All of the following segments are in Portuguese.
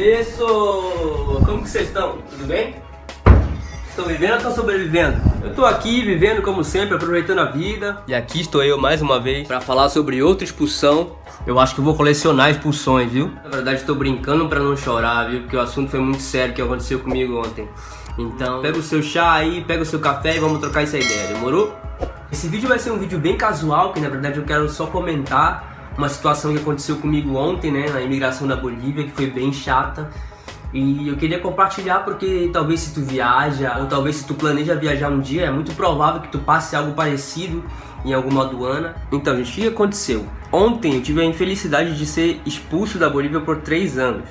Isso! Como que vocês estão? Tudo bem? Estão vivendo ou estão sobrevivendo? Eu tô aqui vivendo como sempre, aproveitando a vida. E aqui estou eu mais uma vez para falar sobre outra expulsão. Eu acho que eu vou colecionar expulsões, viu? Na verdade estou brincando para não chorar, viu? Porque o assunto foi muito sério que aconteceu comigo ontem. Então pega o seu chá aí, pega o seu café e vamos trocar essa ideia, demorou? Esse vídeo vai ser um vídeo bem casual, que na verdade eu quero só comentar uma situação que aconteceu comigo ontem, né, na imigração da Bolívia, que foi bem chata. E eu queria compartilhar porque talvez se tu viaja, ou talvez se tu planeja viajar um dia, é muito provável que tu passe algo parecido em alguma aduana. Então, gente, o que aconteceu? Ontem eu tive a infelicidade de ser expulso da Bolívia por 3 anos.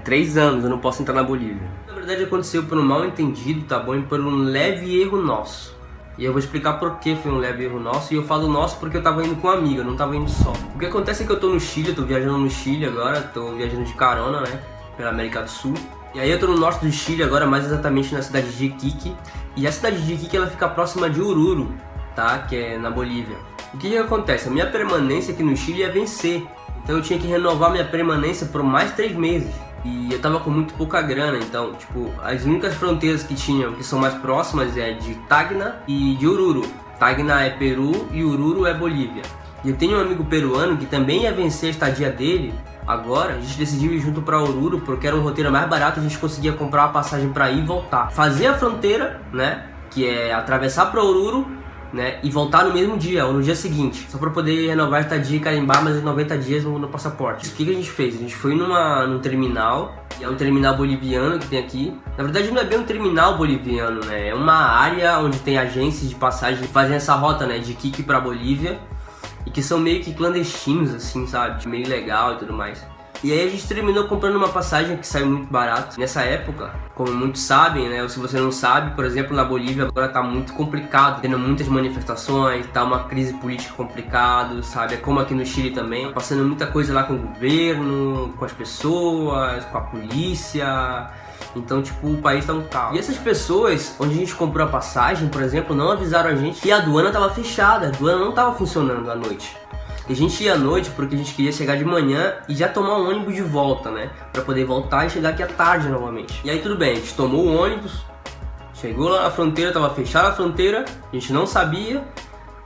3 anos eu não posso entrar na Bolívia. Na verdade aconteceu por um mal entendido, tá bom? E por um leve erro nosso. E eu vou explicar por que foi um leve erro nosso. E eu falo nosso porque eu tava indo com uma amiga, eu não tava indo só. O que acontece é que eu tô no Chile, eu tô viajando no Chile agora, tô viajando de carona, né, pela América do Sul. E aí eu tô no norte do Chile agora, mais exatamente na cidade de Iquique. E a cidade de Iquique, ela fica próxima de Oruro, tá, que é na Bolívia. O que acontece? A minha permanência aqui no Chile ia vencer. Então eu tinha que renovar minha permanência por mais 3 meses. E eu tava com muito pouca grana, então, tipo, as únicas fronteiras que tinham, que são mais próximas, é de Tacna e de Oruro. Tacna é Peru e Oruro é Bolívia. E eu tenho um amigo peruano que também ia vencer a estadia dele. Agora, a gente decidiu ir junto para Oruro, porque era um roteiro mais barato, a gente conseguia comprar uma passagem para ir e voltar. Fazer a fronteira, né, que é atravessar para Oruro, né, e voltar no mesmo dia, ou no dia seguinte, só para poder renovar a estadia e carimbar mais de 90 dias no passaporte. O que a gente fez? A gente foi num terminal, que é um terminal boliviano que tem aqui. Na verdade não é bem um terminal boliviano, né, é uma área onde tem agências de passagem que fazem essa rota, né, de Iquique para Bolívia, e que são meio que clandestinos, assim, sabe, meio legal e tudo mais. E aí a gente terminou comprando uma passagem que saiu muito barato. Nessa época, como muitos sabem, né, ou se você não sabe, por exemplo, na Bolívia agora tá muito complicado, tendo muitas manifestações, tá uma crise política complicada, sabe? É como aqui no Chile também, passando muita coisa lá com o governo, com as pessoas, com a polícia. Então, tipo, o país tá um caos. E essas pessoas, onde a gente comprou a passagem, por exemplo, não avisaram a gente que a aduana tava fechada, a aduana não tava funcionando à noite. E a gente ia à noite porque a gente queria chegar de manhã e já tomar um ônibus de volta, né? Pra poder voltar e chegar aqui à tarde novamente. E aí tudo bem, a gente tomou o ônibus, chegou lá na fronteira, tava fechada a fronteira, a gente não sabia.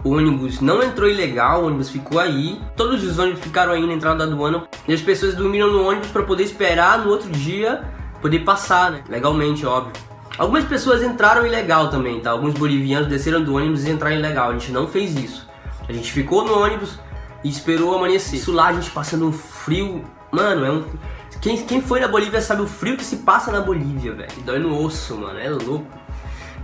O ônibus não entrou ilegal, o ônibus ficou aí. Todos os ônibus ficaram aí na entrada da aduana. E as pessoas dormiram no ônibus pra poder esperar no outro dia poder passar, né? Legalmente, óbvio. Algumas pessoas entraram ilegal também, tá? Alguns bolivianos desceram do ônibus e entraram ilegal. A gente não fez isso. A gente ficou no ônibus e esperou amanhecer. Isso lá, a gente passando um frio. Mano, quem foi na Bolívia sabe o frio que se passa na Bolívia, velho. Dói no osso, mano, é louco.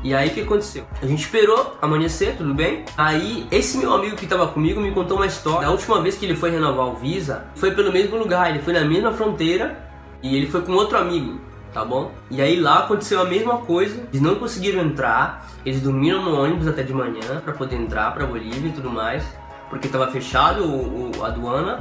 E aí o que aconteceu? A gente esperou amanhecer, tudo bem? Aí esse meu amigo que tava comigo me contou uma história. Da última vez que ele foi renovar o Visa, foi pelo mesmo lugar, ele foi na mesma fronteira e ele foi com outro amigo, tá bom? E aí lá aconteceu a mesma coisa, eles não conseguiram entrar, eles dormiram no ônibus até de manhã pra poder entrar pra Bolívia e tudo mais, porque tava fechado a aduana.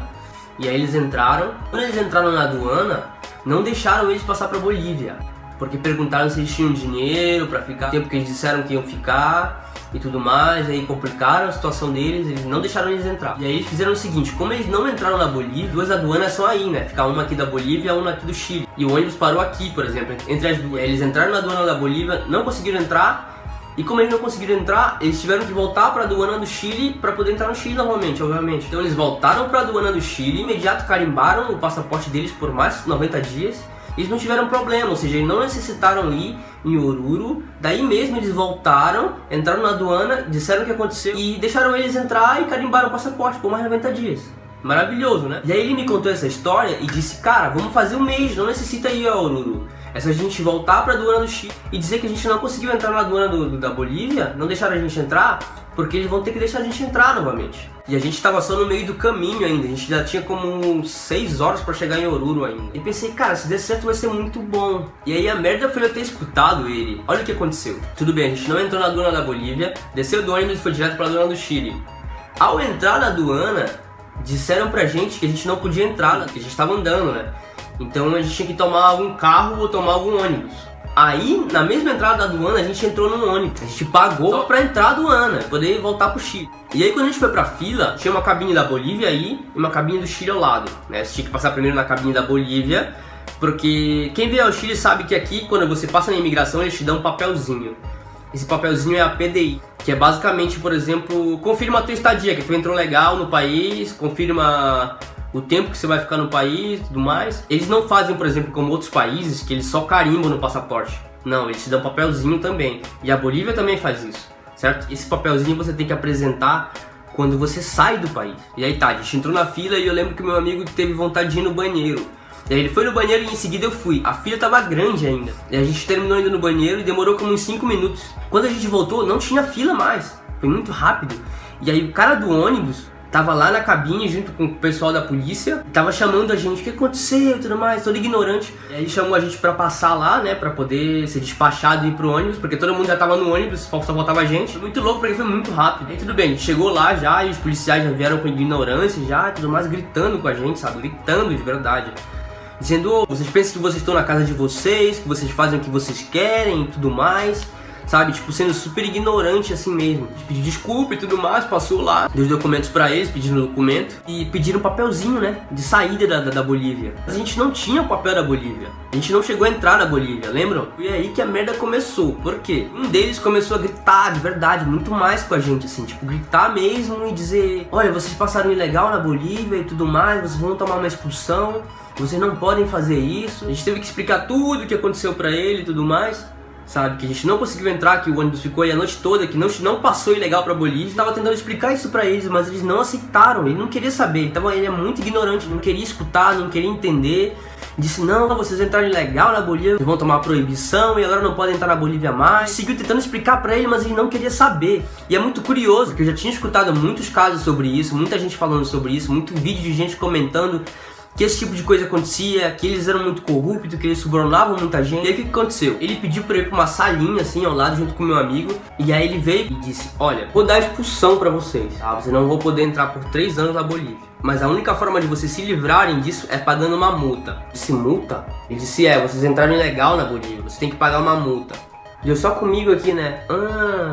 E aí eles entraram. Quando eles entraram na aduana, não deixaram eles passar pra Bolívia, porque perguntaram se eles tinham dinheiro pra ficar, o tempo que eles disseram que iam ficar e tudo mais. Aí complicaram a situação deles, eles não deixaram eles entrar. E aí eles fizeram o seguinte, como eles não entraram na Bolívia, 2 aduanas são aí, né, fica uma aqui da Bolívia e uma aqui do Chile. E o ônibus parou aqui, por exemplo, entre as duas. Aí eles entraram na aduana da Bolívia, não conseguiram entrar. E como eles não conseguiram entrar, eles tiveram que voltar para a aduana do Chile para poder entrar no Chile novamente, obviamente. Então eles voltaram para a aduana do Chile, imediato carimbaram o passaporte deles por mais 90 dias. Eles não tiveram problema, ou seja, eles não necessitaram ir em Oruro. Daí mesmo eles voltaram, entraram na aduana, disseram o que aconteceu e deixaram eles entrar e carimbaram o passaporte por mais 90 dias. Maravilhoso, né? E aí ele me contou essa história e disse, cara, vamos fazer um mês, não necessita ir a Oruro. É só a gente voltar pra aduana do Chile e dizer que a gente não conseguiu entrar na aduana da Bolívia, não deixaram a gente entrar, porque eles vão ter que deixar a gente entrar novamente. E a gente tava só no meio do caminho ainda, a gente já tinha como 6 horas pra chegar em Oruro ainda. E pensei, cara, se der certo vai ser muito bom. E aí a merda foi eu ter escutado ele. Olha o que aconteceu. Tudo bem, a gente não entrou na aduana da Bolívia, desceu do ônibus e foi direto pra aduana do Chile. Ao entrar na aduana, disseram pra gente que a gente não podia entrar, que a gente tava andando, né? Então a gente tinha que tomar algum carro ou tomar algum ônibus. Aí, na mesma entrada da aduana, a gente entrou num ônibus. A gente pagou pra entrar na aduana, poder voltar pro Chile. E aí, quando a gente foi pra fila, tinha uma cabine da Bolívia aí e uma cabine do Chile ao lado, né? Você tinha que passar primeiro na cabine da Bolívia Porque quem veio ao Chile sabe que aqui, quando você passa na imigração, eles te dão um papelzinho. Esse papelzinho é a PDI, que é basicamente, por exemplo, confirma a tua estadia, que tu entrou legal no país, confirma o tempo que você vai ficar no país e tudo mais. Eles não fazem, por exemplo, como outros países, que eles só carimbam no passaporte. Não, eles te dão papelzinho também. E a Bolívia também faz isso, certo? Esse papelzinho você tem que apresentar quando você sai do país. E aí tá, a gente entrou na fila e eu lembro que meu amigo teve vontade de ir no banheiro. E aí ele foi no banheiro e em seguida eu fui. A fila tava grande ainda. E a gente terminou indo no banheiro e demorou como uns 5 minutos. Quando a gente voltou, não tinha fila mais. Foi muito rápido. E aí o cara do ônibus tava lá na cabine junto com o pessoal da polícia. Tava chamando a gente, o que aconteceu e tudo mais, todo ignorante. E aí ele chamou a gente pra passar lá, né, pra poder ser despachado e ir pro ônibus. Porque todo mundo já tava no ônibus, só faltava a gente. Foi muito louco porque foi muito rápido. E aí tudo bem, a gente chegou lá já e os policiais já vieram com ignorância já e tudo mais, gritando com a gente, sabe, gritando de verdade. Dizendo, oh, vocês pensam que vocês estão na casa de vocês, que vocês fazem o que vocês querem e tudo mais, sabe? Tipo, sendo super ignorante assim mesmo. Pediu desculpa e tudo mais, passou lá, deu os documentos pra eles, pedindo documento e pediram um papelzinho, né? De saída da Bolívia. Mas a gente não tinha o papel da Bolívia. A gente não chegou a entrar na Bolívia, lembram? E é aí que a merda começou. Por quê? Um deles começou a gritar, de verdade, muito mais com a gente, assim, tipo, gritar mesmo e dizer: olha, vocês passaram ilegal na Bolívia e tudo mais, vocês vão tomar uma expulsão. Vocês não podem fazer isso. A gente teve que explicar tudo o que aconteceu pra ele e tudo mais, sabe? Que a gente não conseguiu entrar, que o ônibus ficou aí a noite toda, que não passou ilegal pra Bolívia. Tava tentando explicar isso pra eles, mas eles não aceitaram. Ele não queria saber, ele é muito ignorante, não queria escutar, não queria entender. Disse, não, vocês entraram ilegal na Bolívia, vão tomar proibição e agora não podem entrar na Bolívia mais. Seguiu tentando explicar pra ele, mas ele não queria saber. E é muito curioso, porque eu já tinha escutado muitos casos sobre isso, muita gente falando sobre isso, muito vídeo de gente comentando que esse tipo de coisa acontecia, que eles eram muito corruptos, que eles subornavam muita gente. E aí o que aconteceu? Ele pediu pra eu ir pra uma salinha assim ao lado junto com o meu amigo. E aí ele veio e disse, olha, vou dar expulsão pra vocês, tá? Vocês não vão poder entrar por 3 anos na Bolívia. Mas a única forma de vocês se livrarem disso é pagando uma multa. Eu disse, multa? Ele disse, vocês entraram ilegal na Bolívia, você tem que pagar uma multa. Deu só comigo aqui, né?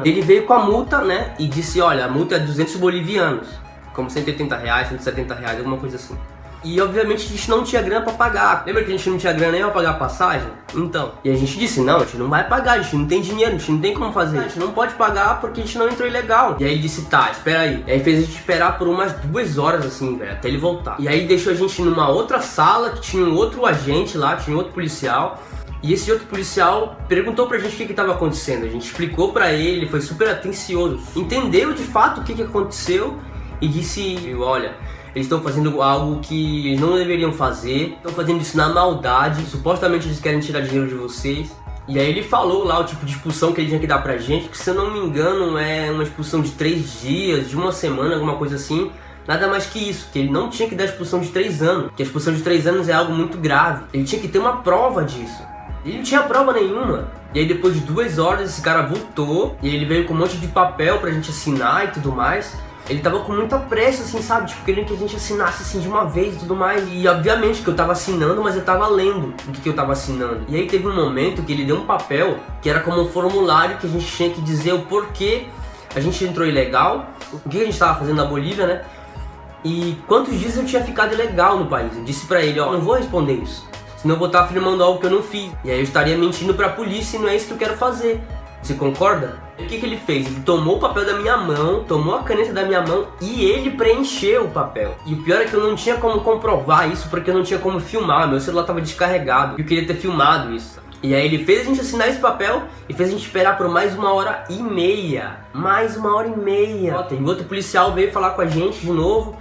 Ele veio com a multa, né? E disse, olha, a multa é 200 bolivianos. Como 180 reais, 170 reais, alguma coisa assim. E obviamente a gente não tinha grana pra pagar. Lembra que a gente não tinha grana nem pra pagar a passagem? Então, e a gente disse, não, a gente não vai pagar, a gente não tem dinheiro, a gente não tem como fazer. A gente não pode pagar porque a gente não entrou ilegal. E aí ele disse, tá, espera aí. E aí fez a gente esperar por umas 2 horas assim, velho, até ele voltar. E aí deixou a gente numa outra sala, que tinha um outro agente lá, tinha outro policial. E esse outro policial perguntou pra gente o que estava acontecendo. A gente explicou pra ele, foi super atencioso. Entendeu de fato o que aconteceu e disse, olha, eles estão fazendo algo que eles não deveriam fazer, estão fazendo isso na maldade, supostamente eles querem tirar dinheiro de vocês. E aí ele falou lá o tipo de expulsão que ele tinha que dar pra gente, que se eu não me engano é uma expulsão de 3 dias, de 1 semana, alguma coisa assim. Nada mais que isso, que ele não tinha que dar expulsão de 3 anos, que a expulsão de 3 anos é algo muito grave. Ele tinha que ter uma prova disso. Ele não tinha prova nenhuma. E aí depois de 2 horas esse cara voltou, e ele veio com um monte de papel pra gente assinar e tudo mais. Ele tava com muita pressa, assim, sabe? Tipo, querendo que a gente assinasse, assim, de uma vez e tudo mais. E, obviamente, que eu tava assinando, mas eu tava lendo o que eu tava assinando. E aí teve um momento que ele deu um papel, que era como um formulário que a gente tinha que dizer o porquê a gente entrou ilegal, o que a gente tava fazendo na Bolívia, né? E quantos dias eu tinha ficado ilegal no país. Eu disse pra ele, ó, não vou responder isso. Senão eu vou estar afirmando algo que eu não fiz. E aí eu estaria mentindo pra polícia e não é isso que eu quero fazer. Você concorda? E o que ele fez? Ele tomou o papel da minha mão, tomou a caneta da minha mão e ele preencheu o papel. E o pior é que eu não tinha como comprovar isso porque eu não tinha como filmar, meu celular estava descarregado. Eu queria ter filmado isso. E aí ele fez a gente assinar esse papel e fez a gente esperar por mais 1h30. Mais 1h30. E o outro policial veio falar com a gente de novo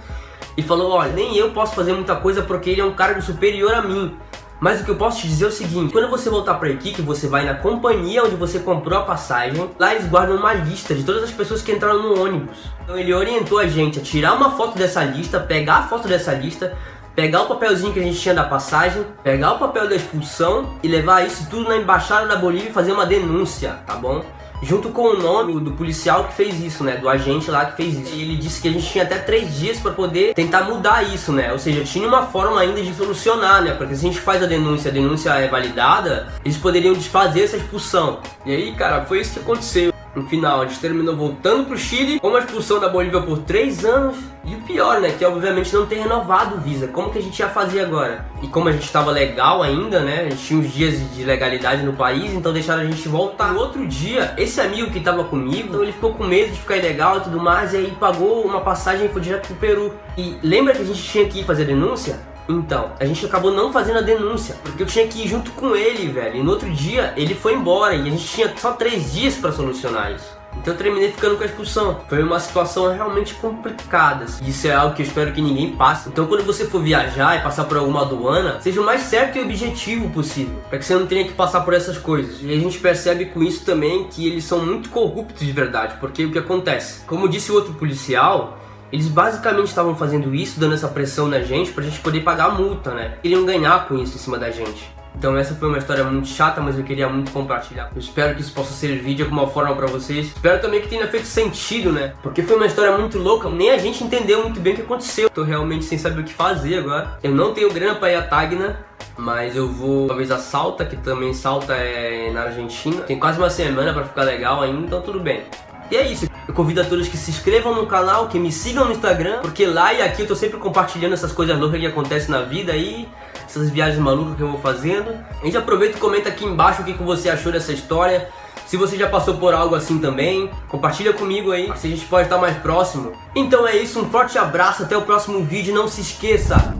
e falou, olha, nem eu posso fazer muita coisa porque ele é um cargo superior a mim. Mas o que eu posso te dizer é o seguinte, quando você voltar pra aqui, que você vai na companhia onde você comprou a passagem, lá eles guardam uma lista de todas as pessoas que entraram no ônibus. Então ele orientou a gente a tirar uma foto dessa lista, pegar a foto dessa lista, pegar o papelzinho que a gente tinha da passagem, pegar o papel da expulsão e levar isso tudo na embaixada da Bolívia e fazer uma denúncia, tá bom? Junto com o nome do policial que fez isso, né? Do agente lá que fez isso. E ele disse que a gente tinha até 3 dias para poder tentar mudar isso, né? Ou seja, tinha uma forma ainda de solucionar, né? Porque se a gente faz a denúncia, é validada, eles poderiam desfazer essa expulsão. E aí, cara, foi isso que aconteceu. No final, a gente terminou voltando pro Chile, com uma expulsão da Bolívia por 3 anos. E o pior, né, que obviamente não ter renovado o Visa. Como que a gente ia fazer agora? E como a gente tava legal ainda, né, a gente tinha uns dias de legalidade no país, então deixaram a gente voltar. No outro dia, esse amigo que tava comigo, então ele ficou com medo de ficar ilegal e tudo mais, e aí pagou uma passagem e foi direto pro Peru. E lembra que a gente tinha que ir fazer denúncia? Então, a gente acabou não fazendo a denúncia, porque eu tinha que ir junto com ele, velho. E no outro dia, ele foi embora e a gente tinha só 3 dias pra solucionar isso. Então eu terminei ficando com a expulsão. Foi uma situação realmente complicada. Isso é algo que eu espero que ninguém passe. Então quando você for viajar e passar por alguma aduana, seja o mais certo e objetivo possível, para que você não tenha que passar por essas coisas. E a gente percebe com isso também que eles são muito corruptos de verdade, porque o que acontece? Como disse o outro policial, eles basicamente estavam fazendo isso, dando essa pressão na gente pra gente poder pagar a multa, né? Queriam ganhar com isso em cima da gente. Então essa foi uma história muito chata, mas eu queria muito compartilhar. Eu espero que isso possa servir de alguma forma pra vocês. Espero também que tenha feito sentido, né? Porque foi uma história muito louca, nem a gente entendeu muito bem o que aconteceu. Tô realmente sem saber o que fazer agora. Eu não tenho grana pra ir a Tacna, mas eu vou talvez a Salta, que também Salta é na Argentina. Tem quase uma semana pra ficar legal ainda, então tudo bem. E é isso, eu convido a todos que se inscrevam no canal, que me sigam no Instagram, porque lá e aqui eu tô sempre compartilhando essas coisas loucas que acontecem na vida aí, essas viagens malucas que eu vou fazendo. A gente aproveita e comenta aqui embaixo o que você achou dessa história, se você já passou por algo assim também, compartilha comigo aí, assim a gente pode estar mais próximo. Então é isso, um forte abraço, até o próximo vídeo, não se esqueça!